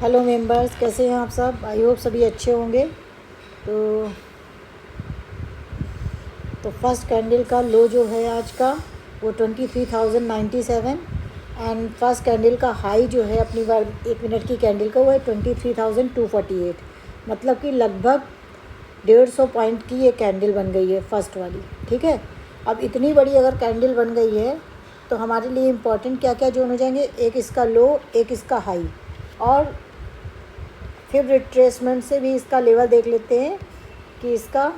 Hello members, कैसे हैं आप सब? आई होप सभी अच्छे होंगे। तो फर्स्ट कैंडल का लो जो है आज का वो 23,097 एंड फर्स्ट कैंडल का हाई जो है अपनी बार 1 मिनट की कैंडल का वो है 23,248। मतलब कि लगभग 150 पॉइंट की ये कैंडल बन गई है फर्स्ट वाली। ठीक है, अब इतनी बड़ी अगर कैंडल बन गई है तो हमारे लिए इम्पॉर्टेंट क्या क्या जोन हो जाएंगे, एक इसका लो, एक इसका हाई, और फिर रिट्रेसमेंट से भी इसका लेवल देख लेते हैं कि इसका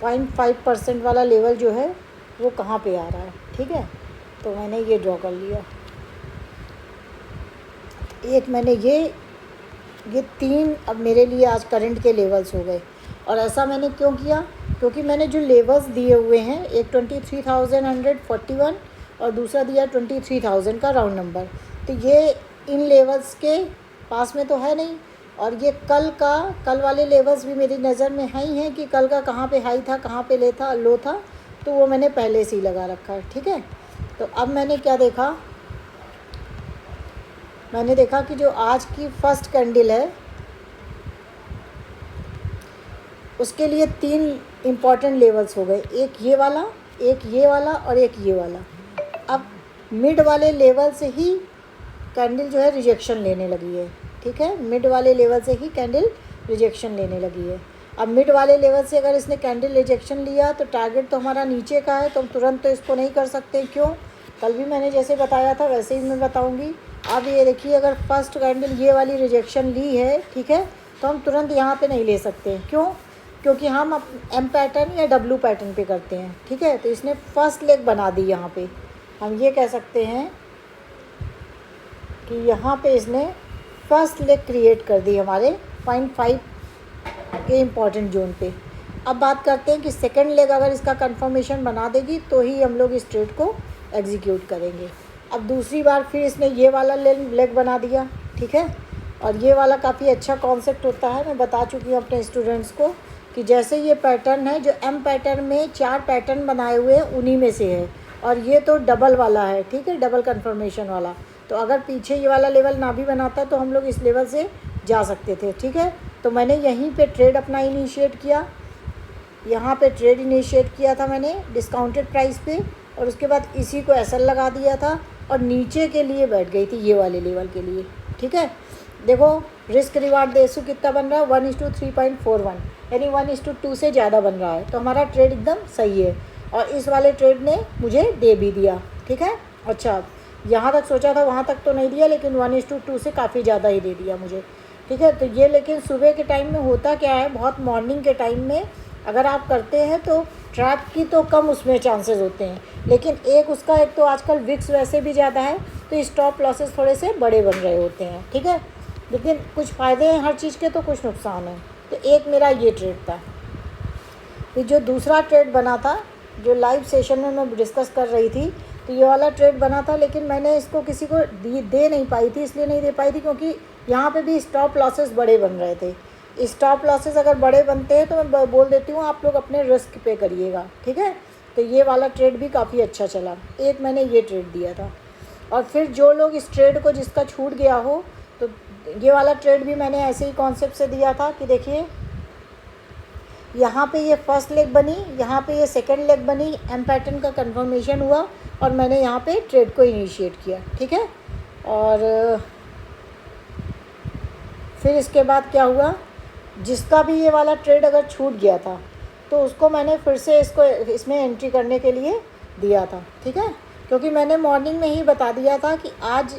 0.5% वाला लेवल जो है वो कहाँ पे आ रहा है। ठीक है, तो मैंने ये ड्रॉ कर लिया। एक मैंने ये 3 अब मेरे लिए आज करंट के लेवल्स हो गए। और ऐसा मैंने क्यों किया? क्योंकि मैंने जो लेवल्स दिए हुए हैं, एक 23,141 और दूसरा दिया 23,000 का राउंड नंबर, तो ये इन लेवल्स के पास में तो है नहीं। और ये कल वाले लेवल्स भी मेरी नज़र में है ही हैं कि कल का कहाँ पे हाई था, कहाँ पे लो था, तो वो मैंने पहले से ही लगा रखा है। ठीक है, तो अब मैंने क्या देखा, मैंने देखा कि जो आज की फर्स्ट कैंडल है उसके लिए 3 इम्पॉर्टेंट लेवल्स हो गए, एक ये वाला, एक ये वाला और एक ये वाला। अब मिड वाले लेवल से ही कैंडल जो है रिजेक्शन लेने लगी है। ठीक है, मिड वाले लेवल से ही कैंडल रिजेक्शन लेने लगी है। अब मिड वाले लेवल से अगर इसने कैंडल रिजेक्शन लिया तो टारगेट तो हमारा नीचे का है, तो हम तुरंत तो इसको नहीं कर सकते। क्यों? कल भी मैंने जैसे बताया था वैसे ही मैं बताऊंगी। अब ये देखिए, अगर फर्स्ट कैंडल ये वाली रिजेक्शन ली है, ठीक है, तो हम तुरंत यहाँ पे नहीं ले सकते। क्यों? क्योंकि हम एम पैटर्न या डब्ल्यू पैटर्न पे करते हैं। ठीक है, तो इसने फर्स्ट लेग बना दी। यहाँ पे हम ये कह सकते हैं कि यहाँ पे इसने फर्स्ट लेग क्रिएट कर दी हमारे 0.5 के इम्पॉर्टेंट जोन पे। अब बात करते हैं कि सेकंड लेग अगर इसका कंफर्मेशन बना देगी तो ही हम लोग इस ट्रेड को एग्जीक्यूट करेंगे। अब दूसरी बार फिर इसने ये वाला लेग बना दिया। ठीक है, और ये वाला काफ़ी अच्छा कॉन्सेप्ट होता है, मैं बता चुकी हूँ अपने स्टूडेंट्स को कि जैसे ये पैटर्न है, जो एम पैटर्न में 4 पैटर्न बनाए हुए हैं उन्हीं में से है, और ये तो डबल वाला है। ठीक है, डबल कंफर्मेशन वाला। तो अगर पीछे ये वाला लेवल ना भी बनाता तो हम लोग इस लेवल से जा सकते थे। ठीक है, तो मैंने यहीं पे ट्रेड अपना इनिशिएट किया, यहाँ पे ट्रेड इनिशिएट किया था मैंने डिस्काउंटेड प्राइस पे, और उसके बाद इसी को एसएल लगा दिया था और नीचे के लिए बैठ गई थी, ये वाले लेवल के लिए। ठीक है, देखो रिस्क रिवार्ड रेशो कितना बन रहा है, 1:3.41, यानी 1:2 से ज़्यादा बन रहा है। तो हमारा ट्रेड एकदम सही है, और इस वाले ट्रेड ने मुझे दे भी दिया। ठीक है, अच्छा यहाँ तक सोचा था वहाँ तक तो नहीं दिया, लेकिन 1:2 से काफ़ी ज़्यादा ही दे दिया मुझे। ठीक है, तो ये लेकिन सुबह के टाइम में होता क्या है, बहुत मॉर्निंग के टाइम में अगर आप करते हैं तो ट्रैप की तो कम उसमें चांसेस होते हैं, लेकिन एक तो आजकल विक्स वैसे भी ज़्यादा है, तो स्टॉप लॉसेस थोड़े से बड़े बन रहे होते हैं। ठीक है, लेकिन कुछ फ़ायदे हैं हर चीज़ के, तो कुछ नुकसान है। तो एक मेरा ये ट्रेड था। फिर जो दूसरा ट्रेड बना था, जो लाइव सेशन में मैं डिस्कस कर रही थी, तो ये वाला ट्रेड बना था, लेकिन मैंने इसको किसी को दे नहीं पाई थी। इसलिए नहीं दे पाई थी क्योंकि यहाँ पे भी स्टॉप लॉसेस बड़े बन रहे थे। स्टॉप लॉसेस अगर बड़े बनते हैं तो मैं बोल देती हूँ आप लोग अपने रिस्क पे करिएगा। ठीक है, तो ये वाला ट्रेड भी काफ़ी अच्छा चला। एक मैंने ये ट्रेड दिया था, और फिर जो लोग इस ट्रेड को जिसका छूट गया हो, तो ये वाला ट्रेड भी मैंने ऐसे ही कॉन्सेप्ट से दिया था कि देखिए यहाँ पे ये फर्स्ट लेग बनी, यहाँ पे ये सेकंड लेग बनी, एम पैटर्न का कंफर्मेशन हुआ और मैंने यहाँ पे ट्रेड को इनिशिएट किया। ठीक है, और फिर इसके बाद क्या हुआ, जिसका भी ये वाला ट्रेड अगर छूट गया था तो उसको मैंने फिर से इसमें एंट्री करने के लिए दिया था। ठीक है, क्योंकि मैंने मॉर्निंग में ही बता दिया था कि आज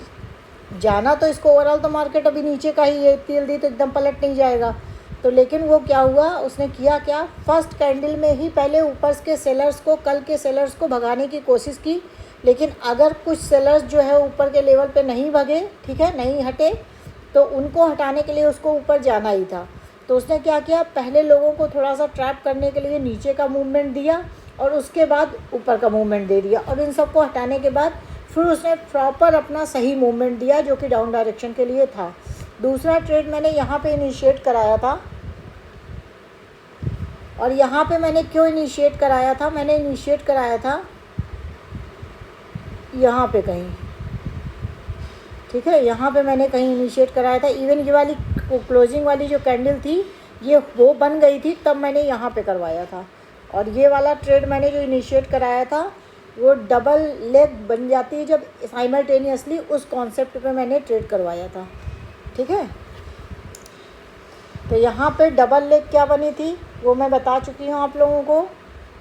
जाना तो इसको ओवरऑल तो मार्केट अभी नीचे का ही है, तेल दी तो एकदम पलट नहीं जाएगा। तो लेकिन वो क्या हुआ, उसने किया क्या, फर्स्ट कैंडल में ही पहले ऊपर के सेलर्स को, कल के सेलर्स को भगाने की कोशिश की, लेकिन अगर कुछ सेलर्स जो है ऊपर के लेवल पे नहीं भगे, ठीक है, नहीं हटे, तो उनको हटाने के लिए उसको ऊपर जाना ही था। तो उसने क्या किया, पहले लोगों को थोड़ा सा ट्रैप करने के लिए नीचे का मूवमेंट दिया और उसके बाद ऊपर का मूवमेंट दे दिया, और इन सबको हटाने के बाद फिर उसने प्रॉपर अपना सही मूवमेंट दिया जो कि डाउन डायरेक्शन के लिए था। दूसरा ट्रेड मैंने यहाँ पे इनिशिएट कराया था, और यहाँ पे मैंने क्यों इनिशिएट कराया था, मैंने इनिशिएट कराया था यहाँ पे कहीं, ठीक है। यहाँ पे मैंने कहीं इनिशिएट कराया था, इवन ये वाली क्लोजिंग वाली जो कैंडल थी ये वो बन गई थी तब मैंने यहाँ पे करवाया था। और ये वाला ट्रेड मैंने जो इनिशिएट कराया था वो डबल लेग बन जाती है जब साइमल्टेनियसली, उस कॉन्सेप्ट पे मैंने ट्रेड करवाया था। ठीक है। तो यहाँ पे डबल लेग क्या बनी थी वो मैं बता चुकी हूँ आप लोगों को।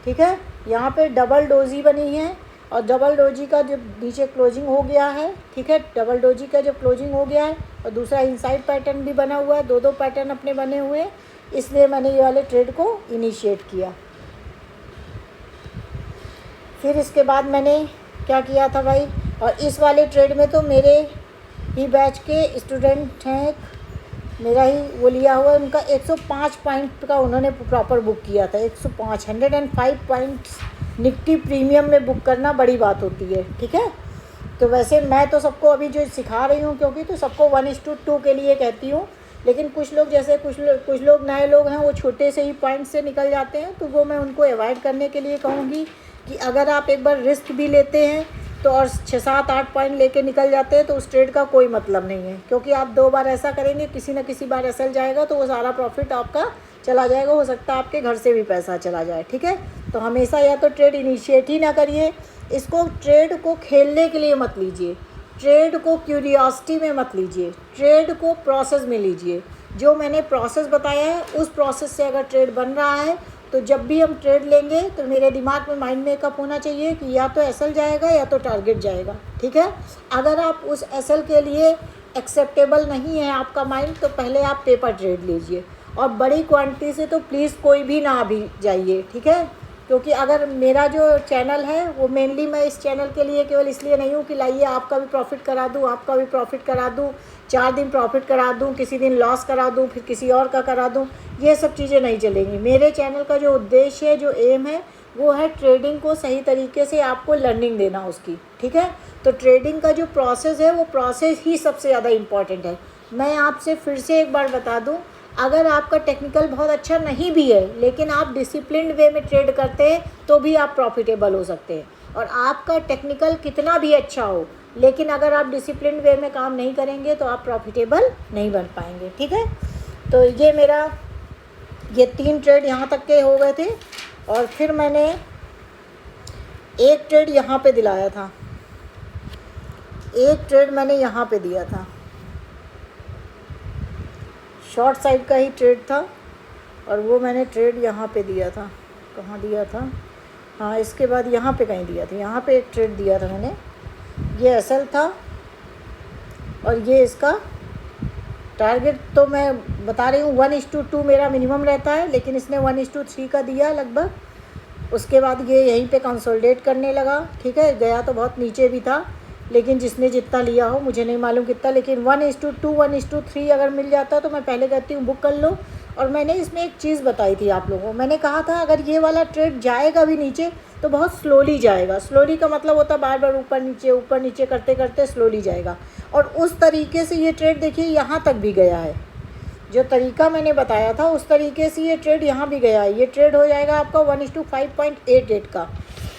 ठीक है। यहाँ पे डबल डोजी बनी है और डबल डोजी का जब नीचे क्लोजिंग हो गया है, ठीक है, डबल डोजी का जब क्लोजिंग हो गया है और दूसरा इनसाइड पैटर्न भी बना हुआ है, दो पैटर्न अपने बने हुए, इसलिए मैंने ये वाले ट्रेड को इनिशिएट किया। फिर इसके बाद मैंने क्या किया था भाई, और इस वाले ट्रेड में तो मेरे ही बैच के स्टूडेंट हैं, मेरा ही वो लिया हुआ है, उनका 105 पॉइंट का उन्होंने प्रॉपर बुक किया था। 105 पॉइंट्स निफ्टी प्रीमियम में बुक करना बड़ी बात होती है। ठीक है। तो वैसे मैं तो सबको अभी जो सिखा रही हूँ क्योंकि तो सबको 1:2 के लिए कहती हूँ, लेकिन कुछ लोग जैसे कुछ लोग नए लोग हैं वो छोटे से ही पॉइंट से निकल जाते हैं, तो वो मैं उनको अवॉइड करने के लिए कहूँगी कि अगर आप एक बार रिस्क भी लेते हैं तो और 6, 7, 8 पॉइंट लेके निकल जाते हैं तो उस ट्रेड का कोई मतलब नहीं है, क्योंकि आप 2 बार ऐसा करेंगे किसी न किसी बार एसएल जाएगा तो वो सारा प्रॉफिट आपका चला जाएगा, हो सकता है आपके घर से भी पैसा चला जाए। ठीक है। तो हमेशा या तो ट्रेड इनिशिएट ही ना करिए, इसको ट्रेड को खेलने के लिए मत लीजिए, ट्रेड को क्यूरियोसिटी में मत लीजिए, ट्रेड को प्रोसेस में लीजिए। जो मैंने प्रोसेस बताया है उस प्रोसेस से अगर ट्रेड बन रहा है तो जब भी हम ट्रेड लेंगे तो मेरे दिमाग में माइंड मेकअप होना चाहिए कि या तो एसएल जाएगा या तो टारगेट जाएगा। ठीक है। अगर आप उस एसएल के लिए एक्सेप्टेबल नहीं है आपका माइंड तो पहले आप पेपर ट्रेड लीजिए, और बड़ी क्वांटिटी से तो प्लीज़ कोई भी ना भी जाइए। ठीक है। क्योंकि अगर मेरा जो चैनल है वो मेनली मैं इस चैनल के लिए केवल इसलिए नहीं हूँ कि लाइए आपका भी प्रॉफिट करा दूँ, आपका भी प्रॉफिट करा दूँ, 4 दिन प्रॉफिट करा दूँ, किसी दिन लॉस करा दूँ, फिर किसी और का करा दूँ, ये सब चीज़ें नहीं चलेंगी। मेरे चैनल का जो उद्देश्य है, जो एम है, वो है ट्रेडिंग को सही तरीके से आपको लर्निंग देना उसकी। ठीक है। तो ट्रेडिंग का जो प्रोसेस है वो प्रोसेस ही सबसे ज़्यादा इम्पॉर्टेंट है। मैं आपसे फिर से एक बार बता दूँ, अगर आपका टेक्निकल बहुत अच्छा नहीं भी है लेकिन आप डिसिप्लिन्ड वे में ट्रेड करते हैं तो भी आप प्रॉफिटेबल हो सकते हैं, और आपका टेक्निकल कितना भी अच्छा हो लेकिन अगर आप डिसिप्लिन्ड वे में काम नहीं करेंगे तो आप प्रॉफिटेबल नहीं बन पाएंगे। ठीक है। तो ये मेरा 3 ट्रेड यहाँ तक के हो गए थे, और फिर मैंने एक ट्रेड यहाँ पे दिलाया था, एक ट्रेड मैंने यहाँ पे दिया था, शॉर्ट साइड का ही ट्रेड था, और वो मैंने ट्रेड यहाँ पे दिया था। कहाँ दिया था, हाँ इसके बाद यहाँ पे कहीं दिया था, यहाँ पे एक ट्रेड दिया था मैंने, ये एसएल था और ये इसका टारगेट तो मैं बता रही हूँ 1:2 मेरा मिनिमम रहता है, लेकिन इसने 1:3 का दिया लगभग। उसके बाद ये यहीं पे कंसोलिडेट करने लगा। ठीक है। गया तो बहुत नीचे भी था, लेकिन जिसने जितना लिया हो मुझे नहीं मालूम कितना, लेकिन 1:2 1:3 अगर मिल जाता तो मैं पहले कहती हूँ बुक कर लो। और मैंने इसमें एक चीज़ बताई थी आप लोगों को, मैंने कहा था अगर ये वाला ट्रेड जाएगा भी नीचे तो बहुत स्लोली जाएगा। स्लोली का मतलब होता है बार बार ऊपर नीचे करते करते स्लोली जाएगा, और उस तरीके से ये ट्रेड देखिए यहाँ तक भी गया है। जो तरीका मैंने बताया था उस तरीके से ये ट्रेड यहाँ भी गया है। ये ट्रेड हो जाएगा आपका 1:5.88 का।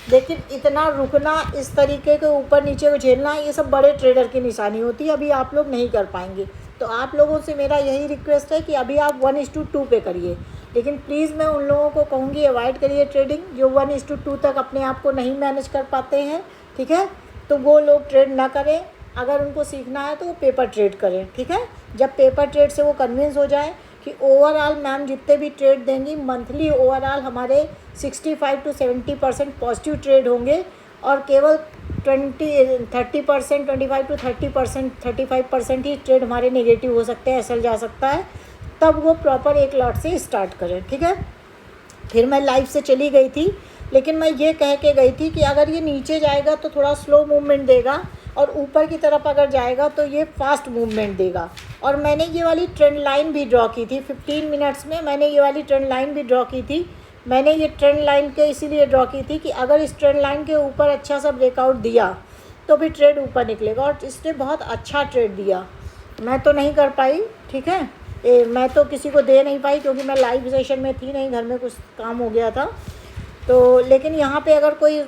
लेकिन इतना रुकना, इस तरीके के ऊपर नीचे को झेलना, ये सब बड़े ट्रेडर की निशानी होती है, अभी आप लोग नहीं कर पाएंगे। तो आप लोगों से मेरा यही रिक्वेस्ट है कि अभी आप 1:2 पे करिए, लेकिन प्लीज़ मैं उन लोगों को कहूँगी अवॉइड करिए ट्रेडिंग जो 1:2 तक अपने आप को नहीं मैनेज कर पाते हैं। ठीक है। तो वो लोग ट्रेड ना करें, अगर उनको सीखना है तो वो पेपर ट्रेड करें। ठीक है। जब पेपर ट्रेड से वो कन्विंस हो जाए कि ओवरऑल मैम जितने भी ट्रेड देंगी मंथली ओवरऑल हमारे 65 to 70% पॉजिटिव ट्रेड होंगे, और केवल 30% 25 to 30% 35% ही ट्रेड हमारे नेगेटिव हो सकते हैं, एसएल जा सकता है, तब वो प्रॉपर एक लॉट से स्टार्ट करें। ठीक है। फिर मैं लाइव से चली गई थी, लेकिन मैं ये कह के गई थी कि अगर ये नीचे जाएगा तो थोड़ा स्लो मूवमेंट देगा, और ऊपर की तरफ अगर जाएगा तो ये फास्ट मूवमेंट देगा। और मैंने ये वाली ट्रेंड लाइन भी ड्रॉ की थी 15 मिनट्स में, मैंने ये वाली ट्रेंड लाइन भी ड्रॉ की थी। मैंने ये ट्रेंड लाइन के इसीलिए ड्रॉ की थी कि अगर इस ट्रेंड लाइन के ऊपर अच्छा सा ब्रेकआउट दिया तो भी ट्रेड ऊपर निकलेगा, और इसने बहुत अच्छा ट्रेड दिया। मैं तो नहीं कर पाई। ठीक है। मैं तो किसी को दे नहीं पाई क्योंकि मैं लाइव सेशन में थी नहीं, घर में कुछ काम हो गया था। तो लेकिन यहाँ पे अगर कोई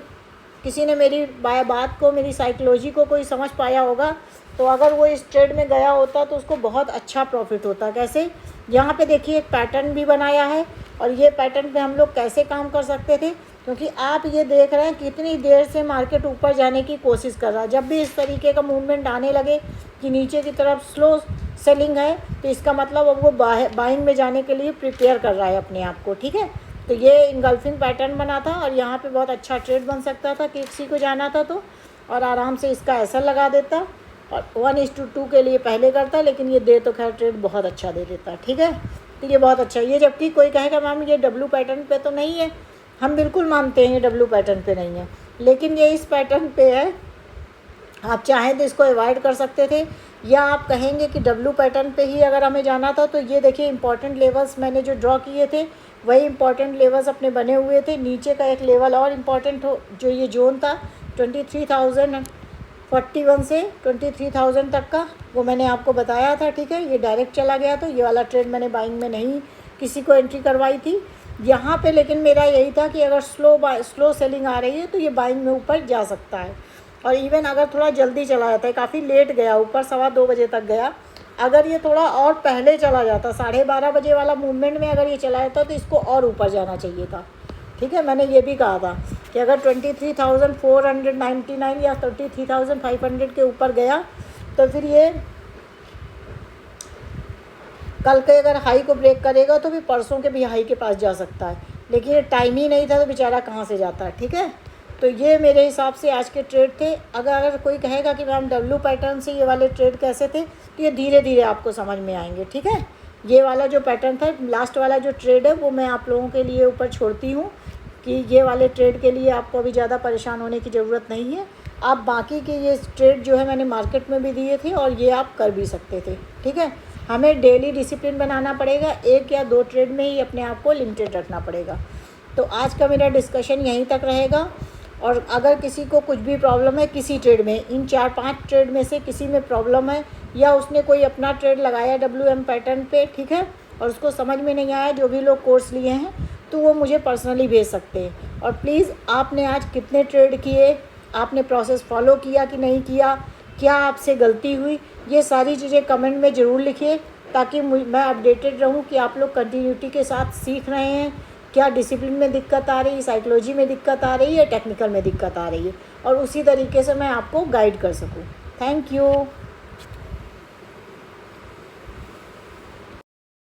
किसी ने मेरी बात को, मेरी साइकोलॉजी को कोई समझ पाया होगा तो अगर वो इस ट्रेड में गया होता तो उसको बहुत अच्छा प्रॉफिट होता। कैसे, यहाँ पे देखिए एक पैटर्न भी बनाया है, और ये पैटर्न पे हम लोग कैसे काम कर सकते थे, क्योंकि आप ये देख रहे हैं कितनी देर से मार्केट ऊपर जाने की कोशिश कर रहा है। जब भी इस तरीके का मूवमेंट आने लगे कि नीचे की तरफ स्लो सेलिंग है, तो इसका मतलब अब वो बाइंग में जाने के लिए प्रिपेयर कर रहा है अपने आप को। ठीक है, तो ये इंगल्फिंग पैटर्न बना था, और यहाँ पे बहुत अच्छा ट्रेड बन सकता था कि किसी को जाना था तो, और आराम से इसका ऐसा लगा देता और 1:2 के लिए पहले करता, लेकिन ये दे तो खैर ट्रेड बहुत अच्छा दे देता। ठीक है, तो ये बहुत अच्छा। ये जबकि कोई कहेगा मैम ये डब्ल्यू पैटर्न पे तो नहीं है, हम बिल्कुल मानते हैं ये डब्ल्यू पैटर्न पे नहीं है, लेकिन ये इस पैटर्न पे है। आप चाहें तो इसको अवॉइड कर सकते थे, या आप कहेंगे कि डब्ल्यू पैटर्न पे ही अगर हमें जाना था, तो ये देखिए इंपॉर्टेंट लेवल्स मैंने जो ड्रॉ किए थे वही इंपॉर्टेंट लेवल्स अपने बने हुए थे। नीचे का एक लेवल और इम्पॉर्टेंट हो, जो ये जोन था 23,041 से 23,000 तक का, वो मैंने आपको बताया था। ठीक है, ये डायरेक्ट चला गया, तो ये वाला ट्रेड मैंने बाइंग में नहीं किसी को एंट्री करवाई थी यहाँ पे, लेकिन मेरा यही था कि अगर स्लो सेलिंग आ रही है तो ये बाइंग में ऊपर जा सकता है। और इवन अगर थोड़ा जल्दी चला जाता है, काफ़ी लेट गया ऊपर, 2:15 बजे तक गया, अगर ये थोड़ा और पहले चला जाता 12:30 बजे वाला मूवमेंट में अगर ये चला जाता तो इसको और ऊपर जाना चाहिए था। ठीक है, मैंने ये भी कहा था कि अगर 23,499 या 23,500 के ऊपर गया तो फिर ये कल के अगर हाई को ब्रेक करेगा तो भी परसों के भी हाई के पास जा सकता है, लेकिन ये टाइम ही नहीं था तो बेचारा कहाँ से जाता है। ठीक है, तो ये मेरे हिसाब से आज के ट्रेड थे। अगर कोई कहेगा कि मैम डब्ल्यू पैटर्न से ये वाले ट्रेड कैसे थे, तो ये धीरे धीरे आपको समझ में आएंगे। ठीक है, ये वाला जो पैटर्न था, लास्ट वाला जो ट्रेड है वो मैं आप लोगों के लिए ऊपर छोड़ती हूँ कि ये वाले ट्रेड के लिए आपको अभी ज़्यादा परेशान होने की ज़रूरत नहीं है। आप बाकी के ये ट्रेड जो है मैंने मार्केट में भी दिए थे और ये आप कर भी सकते थे। ठीक है, हमें डेली डिसिप्लिन बनाना पड़ेगा, 1 या 2 ट्रेड में ही अपने आप को लिमिटेड रखना पड़ेगा। तो आज का मेरा डिस्कशन यहीं तक रहेगा, और अगर किसी को कुछ भी प्रॉब्लम है किसी ट्रेड में, इन 4-5 ट्रेड में से किसी में प्रॉब्लम है, या उसने कोई अपना ट्रेड लगाया WM पैटर्न पे, ठीक है, और उसको समझ में नहीं आया, जो भी लोग कोर्स लिए हैं, तो वो मुझे पर्सनली भेज सकते हैं। और प्लीज़ आपने आज कितने ट्रेड किए, आपने प्रोसेस फॉलो किया कि नहीं किया, क्या आपसे गलती हुई, ये सारी चीज़ें कमेंट में ज़रूर लिखिए, ताकि मैं अपडेटेड रहूँ कि आप लोग कंटिन्यूटी के साथ सीख रहे हैं, क्या डिसिप्लिन में दिक्कत आ रही है, साइकोलॉजी में दिक्कत आ रही है, टेक्निकल में दिक्कत आ रही है, और उसी तरीके से मैं आपको गाइड कर सकूँ। Thank you.